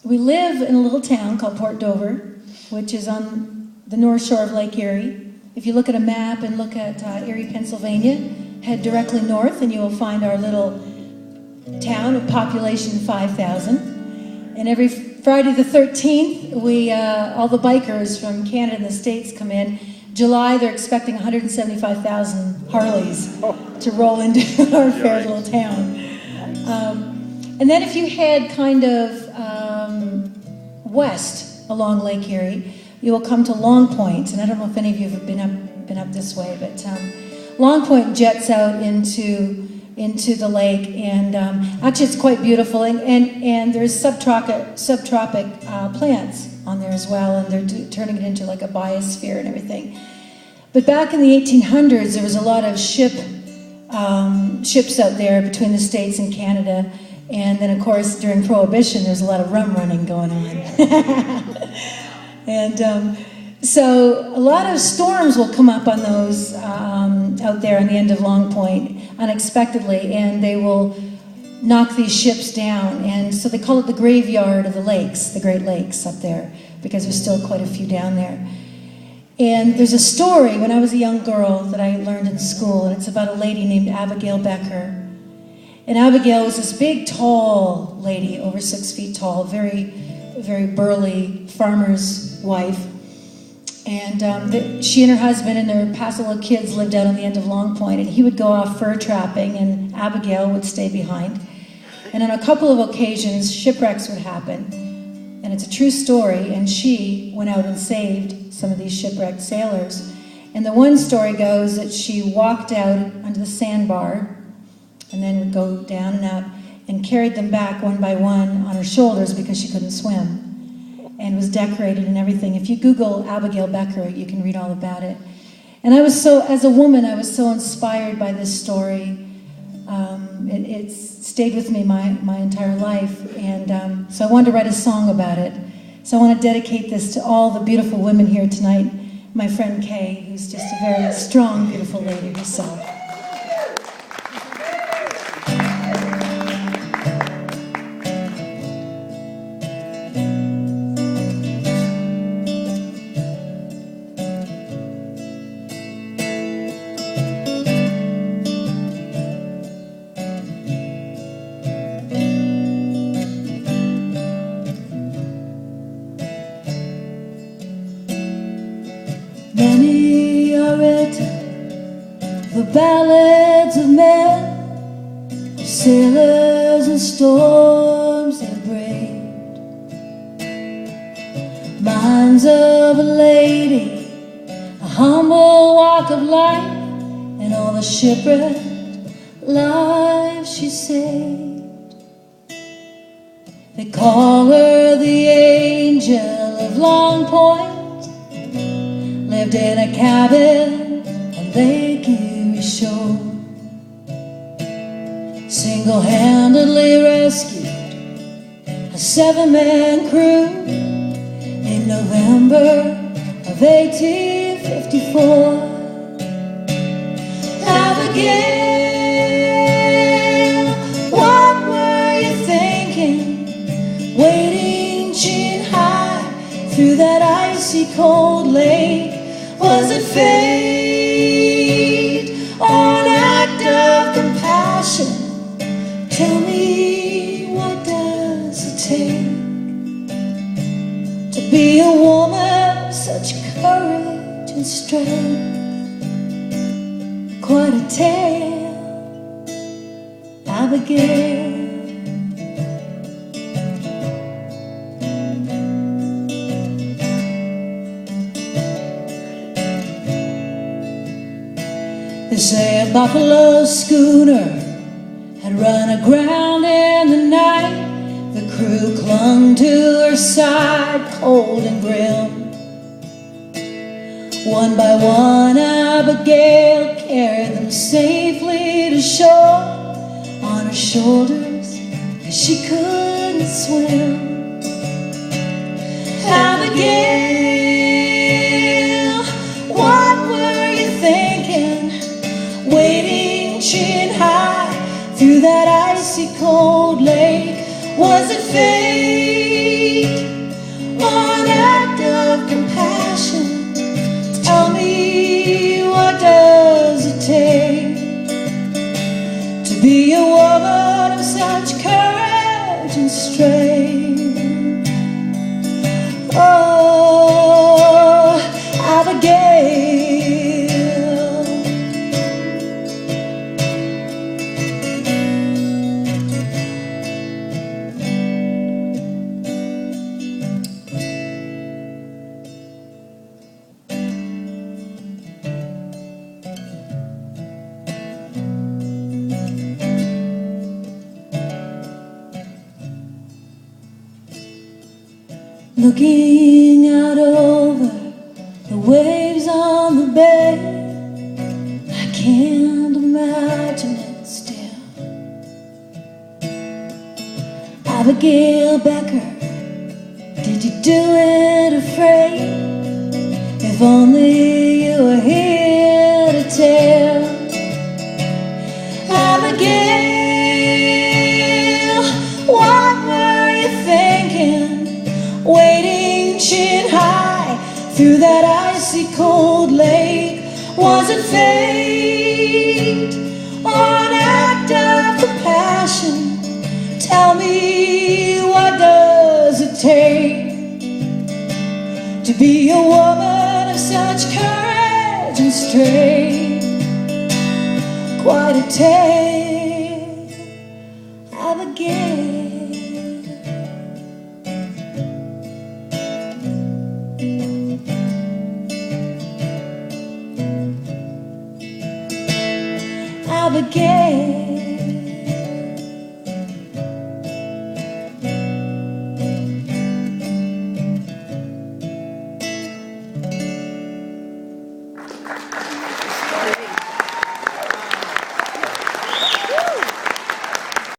we live in a little town called Port Dover, which is on the north shore of Lake Erie. If you look at a map and look at Erie, Pennsylvania, head directly north and you will find our little town of population 5,000. And every Friday the 13th, all the bikers from Canada and the States come in. July, they're expecting 175,000 Harleys to roll into our fair little town. And then if you head kind of west along Lake Erie, you will come to Long Point. And I don't know if any of you have been up this way, but Long Point jets out into the lake, and actually it's quite beautiful. And there's subtropic plants on there as well, and they're turning it into like a biosphere and everything. But back in the 1800s, there was a lot of ships out there between the States and Canada. And then, of course, during Prohibition, there's a lot of rum running going on. And so a lot of storms will come up on those out there on the end of Long Point unexpectedly, and they will knock these ships down. And so they call it the graveyard of the lakes, the Great Lakes up there, because there's still quite a few down there. And there's a story when I was a young girl that I learned in school, and it's about a lady named Abigail Becker. And Abigail was this big, tall lady, over 6 feet tall, very, very burly farmer's wife. And she and her husband and their Paso little kids lived out on the end of Long Point, and he would go off fur trapping, and Abigail would stay behind. And on a couple of occasions, shipwrecks would happen. And it's a true story, and she went out and saved some of these shipwrecked sailors. And the one story goes that she walked out onto the sandbar, and then would go down and out, and carried them back one by one on her shoulders because she couldn't swim, and was decorated and everything. If you Google Abigail Becker, you can read all about it. And as a woman, I was so inspired by this story. It's stayed with me my entire life, and so I wanted to write a song about it. So I want to dedicate this to all the beautiful women here tonight. My friend Kay, who's just a very strong, beautiful lady herself. Many are written the ballads of men, sailors and storms they braved. Mine's of a lady, a humble walk of life, and all the shipwrecked lives she saved. They call her the angel of Long Point. Lived in a cabin on Lake Erie shore. Single-handedly rescued a 7-man crew in November of 1854. Abigail, what were you thinking? Waiting chin high through that icy cold lake. Was it fate or an act of compassion? Tell me, what does it take to be a woman of such courage and strength? Quite a tale, Abigail. They say a buffalo schooner had run aground in the night. The crew clung to her side, cold and grim. One by one, Abigail carried them safely to shore on her shoulders, 'cause she couldn't swim. Abigail, what were you thinking? Waiting chin high through that icy cold lake. Was it fate Looking out over the waves on the bay, I can't imagine it still. Abigail Becker, did you do it afraid? If only you were here to tell. Abigail, what were you thinking? Waiting chin high through that icy cold lake. Was it fate or an act of compassion? Tell me, what does it take to be a woman of such courage and strength? Quite a tale, Abigail. Abigail.